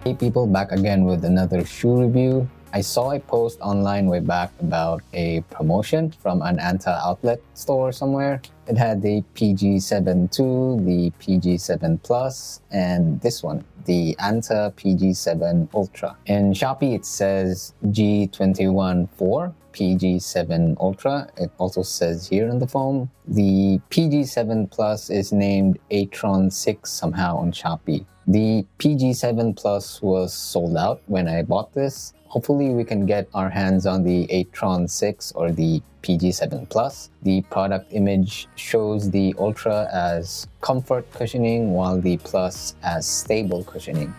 Hey people, back again with another shoe review. I saw a post online way back about a promotion from an Anta outlet store somewhere. It had the PG7 II, the PG7 Plus, and this one, the Anta PG7 Ultra. In Shopee it says G21 4, PG7 Ultra. It also says here on the phone. The PG7 Plus is named Atron 6 somehow on Shopee. The PG7 Plus was sold out when I bought this. Hopefully we can get our hands on the Atron 6 or the PG7 Plus. The product image shows the Ultra as comfort cushioning while the Plus as stable cushioning.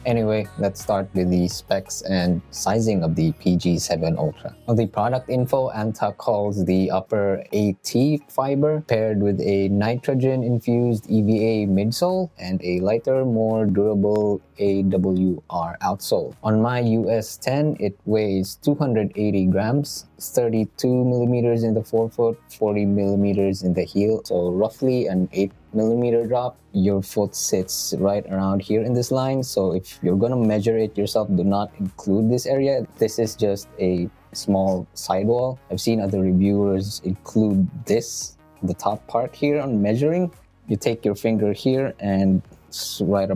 Anyway, let's start with the specs and sizing of the PG7 Ultra. On the product info, Anta calls the upper AT fiber paired with a nitrogen-infused EVA midsole and a lighter, more durable AWR outsole. On my US 10, it weighs 280 grams, 32 millimeters in the forefoot, 40 millimeters in the heel, so roughly an 8mm drop. Your foot sits right around here in this line, so if you're gonna measure it yourself, do not include this area. This is just a small sidewall. I've seen other reviewers include this, the top part here on measuring. You take your finger here and it's right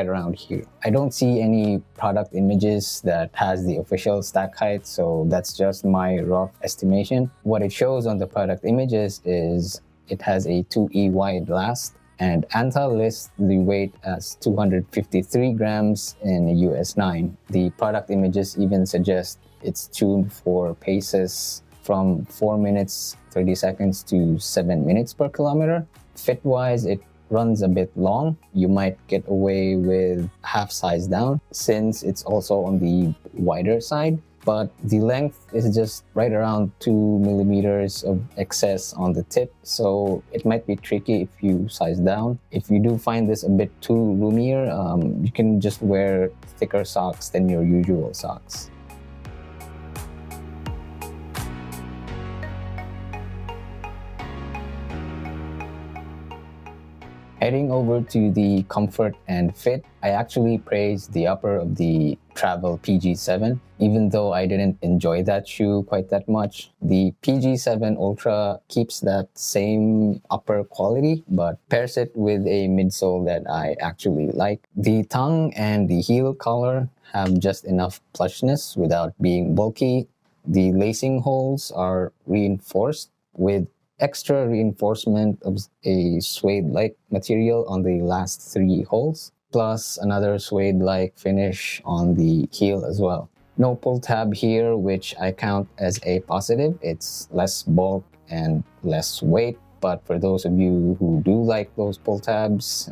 around here. I don't see any product images that has the official stack height, so that's just my rough estimation. What it shows on the product images is it has a 2E wide last, and Anta lists the weight as 253 grams in a US 9. The product images even suggest it's tuned for paces from 4 minutes 30 seconds to 7 minutes per kilometer. Fit-wise, it runs a bit long. You might get away with half size down since it's also on the wider side, but the length is just right around 2 millimeters of excess on the tip, so it might be tricky if you size down. If you do find this a bit too roomier, you can just wear thicker socks than your usual socks. Heading over to the comfort and fit, I actually praised the upper of the Travel PG7, even though I didn't enjoy that shoe quite that much. The PG7 Ultra keeps that same upper quality, but pairs it with a midsole that I actually like. The tongue and the heel color have just enough plushness without being bulky. The lacing holes are reinforced with extra reinforcement of a suede-like material on the last 3 holes, plus another suede-like finish on the heel as well. No pull tab here, which I count as a positive. It's less bulk and less weight, but for those of you who do like those pull tabs,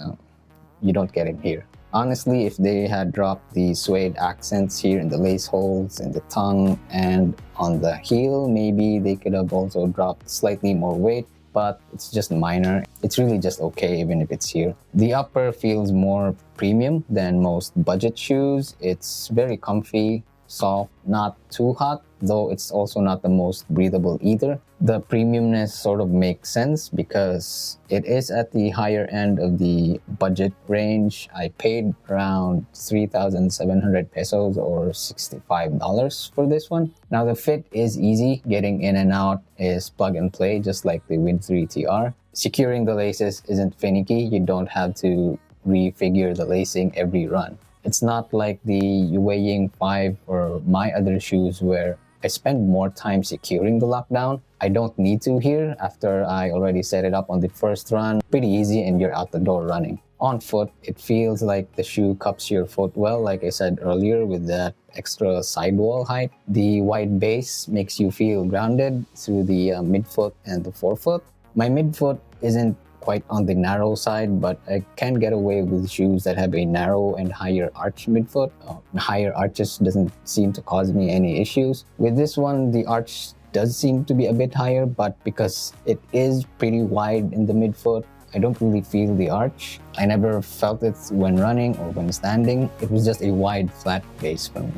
you don't get it here. Honestly, if they had dropped the suede accents here in the lace holes, in the tongue, and on the heel, maybe they could have also dropped slightly more weight, but it's just minor. It's really just okay even if it's here. The upper feels more premium than most budget shoes. It's very comfy, soft, not too hot, though it's also not the most breathable either. The premiumness sort of makes sense because it is at the higher end of the budget range. I paid around 3,700 pesos or $65 for this one. Now the fit is easy. Getting in and out is plug and play, just like the Win 3 TR. Securing the laces isn't finicky. You don't have to refigure the lacing every run. It's not like the Weighing 5 or my other shoes where I spend more time securing the lockdown. I don't need to here after I already set it up on the first run. Pretty easy and you're out the door running. On foot, it feels like the shoe cups your foot well, like I said earlier, with that extra sidewall height. The wide base makes you feel grounded through the midfoot and the forefoot. My midfoot isn't quite on the narrow side, but I can get away with shoes that have a narrow and higher arch midfoot. Higher arches doesn't seem to cause me any issues. With this one, the arch does seem to be a bit higher, but because it is pretty wide in the midfoot, I don't really feel the arch. I never felt it when running or when standing. It was just a wide, flat base for me.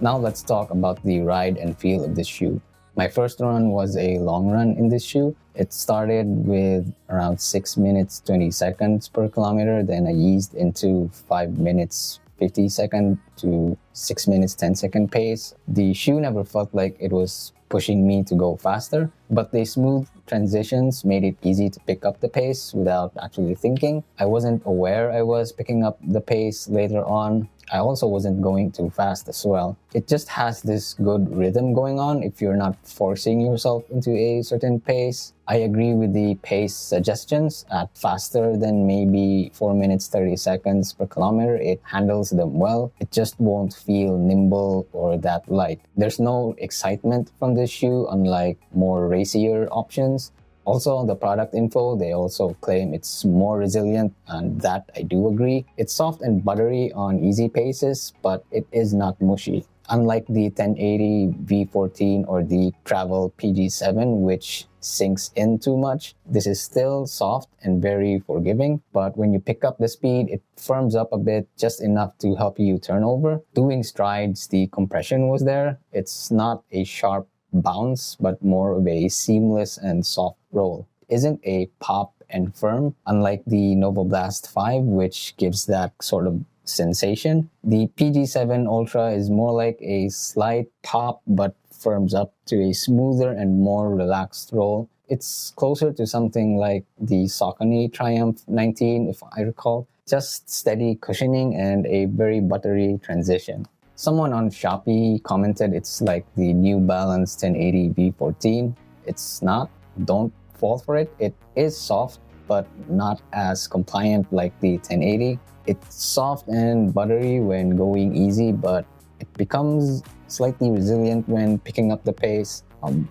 Now let's talk about the ride and feel of this shoe. My first run was a long run in this shoe. It started with around 6 minutes 20 seconds per kilometer, then I eased into 5 minutes 50 second to 6 minutes 10-second pace. The shoe never felt like it was pushing me to go faster, but the smooth transitions made it easy to pick up the pace without actually thinking. I wasn't aware I was picking up the pace later on. I also wasn't going too fast as well. It just has this good rhythm going on if you're not forcing yourself into a certain pace. I agree with the pace suggestions. At faster than maybe 4 minutes 30 seconds per kilometer, it handles them well. It just won't feel nimble or that light. There's no excitement from this shoe, unlike more racier options. Also, on the product info, they also claim it's more resilient, and that I do agree. It's soft and buttery on easy paces, but it is not mushy. Unlike the 1080 V14 or the Travel PG7, which sinks in too much, this is still soft and very forgiving. But when you pick up the speed, it firms up a bit, just enough to help you turn over. Doing strides, the compression was there. It's not a sharp bounce, but more of a seamless and soft roll. It isn't a pop and firm, unlike the Nova Blast 5, which gives that sort of sensation. The PG7 Ultra is more like a slight pop, but firms up to a smoother and more relaxed roll. It's closer to something like the Saucony Triumph 19, if I recall. Just steady cushioning and a very buttery transition. Someone on Shopee commented it's like the New Balance 1080 V14. It's not. Don't fall for it. It is soft, but not as compliant like the 1080. It's soft and buttery when going easy, but it becomes slightly resilient when picking up the pace.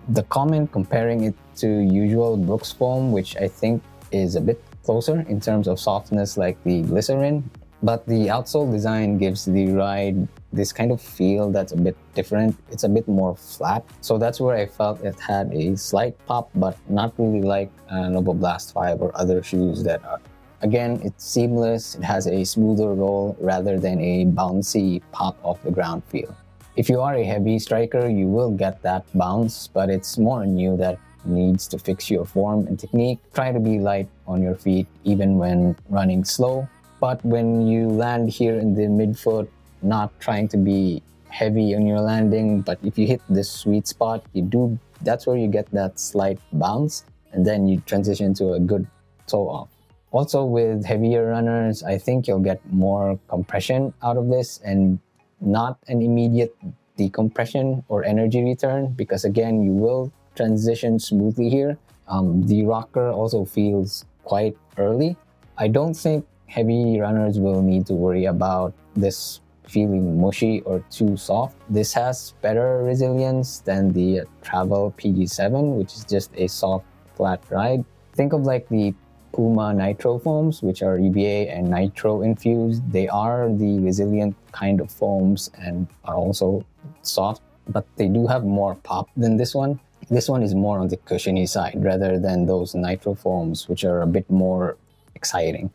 The comment comparing it to usual Brooks foam, which I think is a bit closer in terms of softness like the glycerin, but the outsole design gives the ride this kind of feel that's a bit different. It's a bit more flat. So that's where I felt it had a slight pop, but not really like Nova Blast 5 or other shoes that are. Again, it's seamless. It has a smoother roll rather than a bouncy pop off the ground feel. If you are a heavy striker, you will get that bounce, but it's more on you that needs to fix your form and technique. Try to be light on your feet even when running slow. But when you land here in the midfoot, not trying to be heavy on your landing, but if you hit this sweet spot, that's where you get that slight bounce, and then you transition to a good toe off. Also, with heavier runners, I think you'll get more compression out of this and not an immediate decompression or energy return, because again, you will transition smoothly here. The rocker also feels quite early. I don't think heavy runners will need to worry about this feeling mushy or too soft. This has better resilience than the Travel PG7, which is just a soft, flat ride. Think of like the Puma Nitro foams, which are EVA and Nitro infused. They are the resilient kind of foams and are also soft, but they do have more pop than this one. This one is more on the cushiony side rather than those Nitro foams, which are a bit more exciting.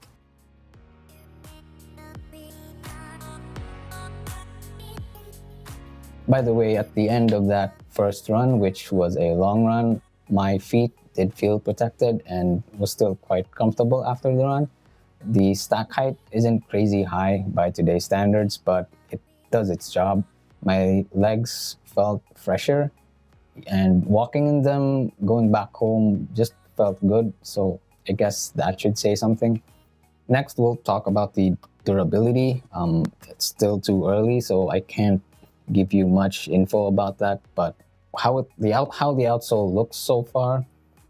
By the way, at the end of that first run, which was a long run, my feet did feel protected and was still quite comfortable after the run. The stack height isn't crazy high by today's standards, but it does its job. My legs felt fresher, and walking in them, going back home, just felt good. So I guess that should say something. Next, we'll talk about the durability. It's still too early, so I can't give you much info about that, but how the outsole looks so far,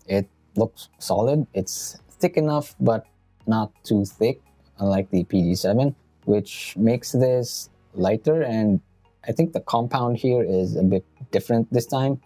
it looks solid. It's thick enough, but not too thick, unlike the PG7, which makes this lighter, and I think the compound here is a bit different this time.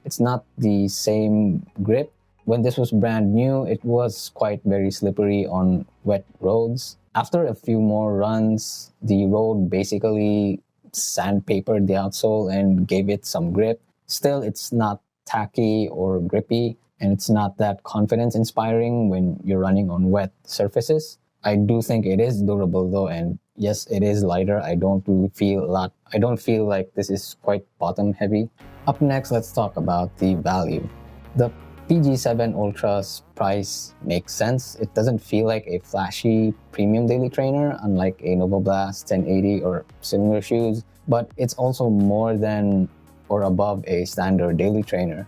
It's not the same grip. When this was brand new, it was quite very slippery on wet roads. After a few more runs, the road basically sandpapered the outsole and gave it some grip. Still, it's not tacky or grippy, and it's not that confidence inspiring when you're running on wet surfaces. I do think it is durable though, and yes, it is lighter. I don't feel like this is quite bottom heavy. Up next, let's talk about the value. The PG7 Ultra's price makes sense. It doesn't feel like a flashy premium daily trainer, unlike a Novablast 1080 or similar shoes, but it's also more than or above a standard daily trainer.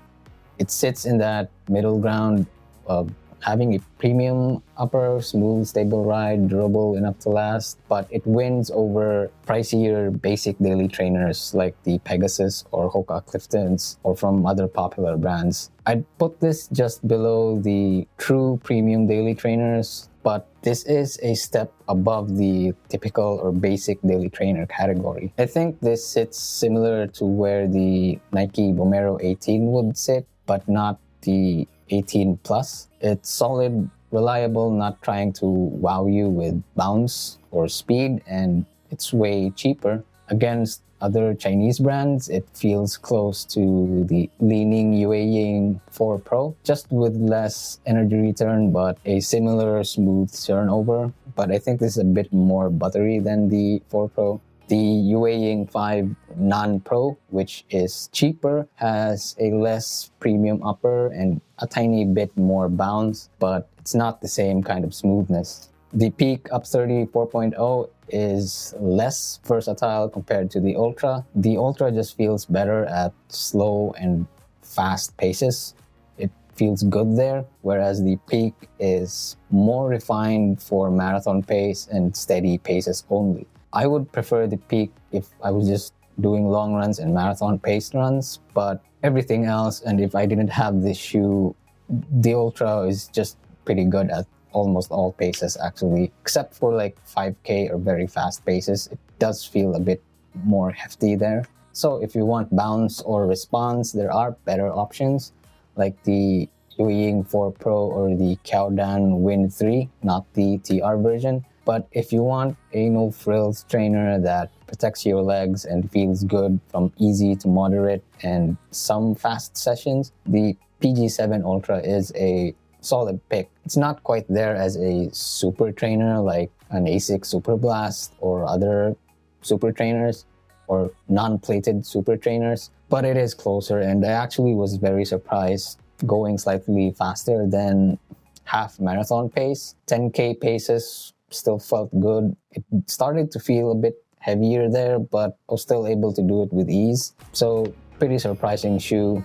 It sits in that middle ground of having a premium upper, smooth, stable ride, durable enough to last, but it wins over pricier basic daily trainers like the Pegasus or Hoka Cliftons or from other popular brands. I'd put this just below the true premium daily trainers, but this is a step above the typical or basic daily trainer category. I think this sits similar to where the Nike Vomero 18 would sit, but not the 18 plus. It's solid, reliable, not trying to wow you with bounce or speed, and it's way cheaper. Against other Chinese brands, it feels close to the leaning Yueying 4 Pro, just with less energy return but a similar smooth turnover. But I think this is a bit more buttery than the 4 Pro. The Yueying 5 Non-Pro, which is cheaper, has a less premium upper and a tiny bit more bounce, but it's not the same kind of smoothness. The Peak Up 30 4.0 is less versatile compared to the Ultra. The Ultra just feels better at slow and fast paces. It feels good there, whereas the Peak is more refined for marathon pace and steady paces only. I would prefer the Peak if I was just doing long runs and marathon paced runs, but everything else, and if I didn't have this shoe, the Ultra is just pretty good at almost all paces actually, except for like 5K or very fast paces. It does feel a bit more hefty there. So if you want bounce or response, there are better options like the Yueying 4 Pro or the Kaodan Wind 3, not the TR version. But if you want a no-frills trainer that protects your legs and feels good from easy to moderate and some fast sessions, the PG7 Ultra is a solid pick. It's not quite there as a super trainer like an ASIC Super Blast or other super trainers or non-plated super trainers, but it is closer, and I actually was very surprised going slightly faster than half marathon pace. 10K paces still felt good. It started to feel a bit heavier there, but I was still able to do it with ease. So pretty surprising shoe.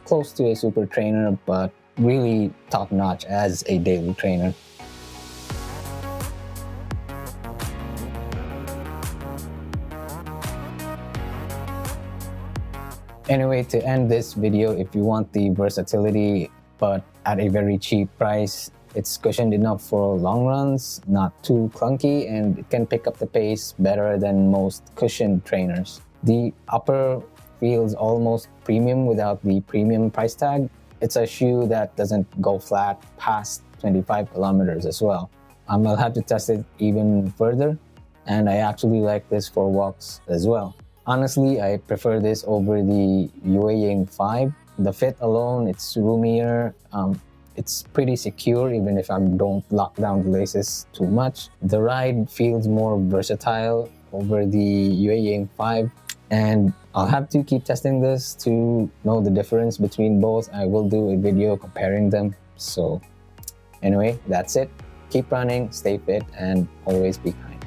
Close to a super trainer, but really top-notch as a daily trainer. Anyway, to end this video, if you want the versatility but at a very cheap price, it's cushioned enough for long runs, not too clunky, and it can pick up the pace better than most cushioned trainers. The upper feels almost premium without the premium price tag. It's a shoe that doesn't go flat past 25 kilometers as well. I'll have to test it even further, and I actually like this for walks as well. Honestly, I prefer this over the Yueying 5. The fit alone, it's roomier. It's pretty secure even if I don't lock down the laces too much. The ride feels more versatile over the Yueying 5, and I'll have to keep testing this to know the difference between both. I will do a video comparing them. So anyway, that's it. Keep running, stay fit, and always be kind.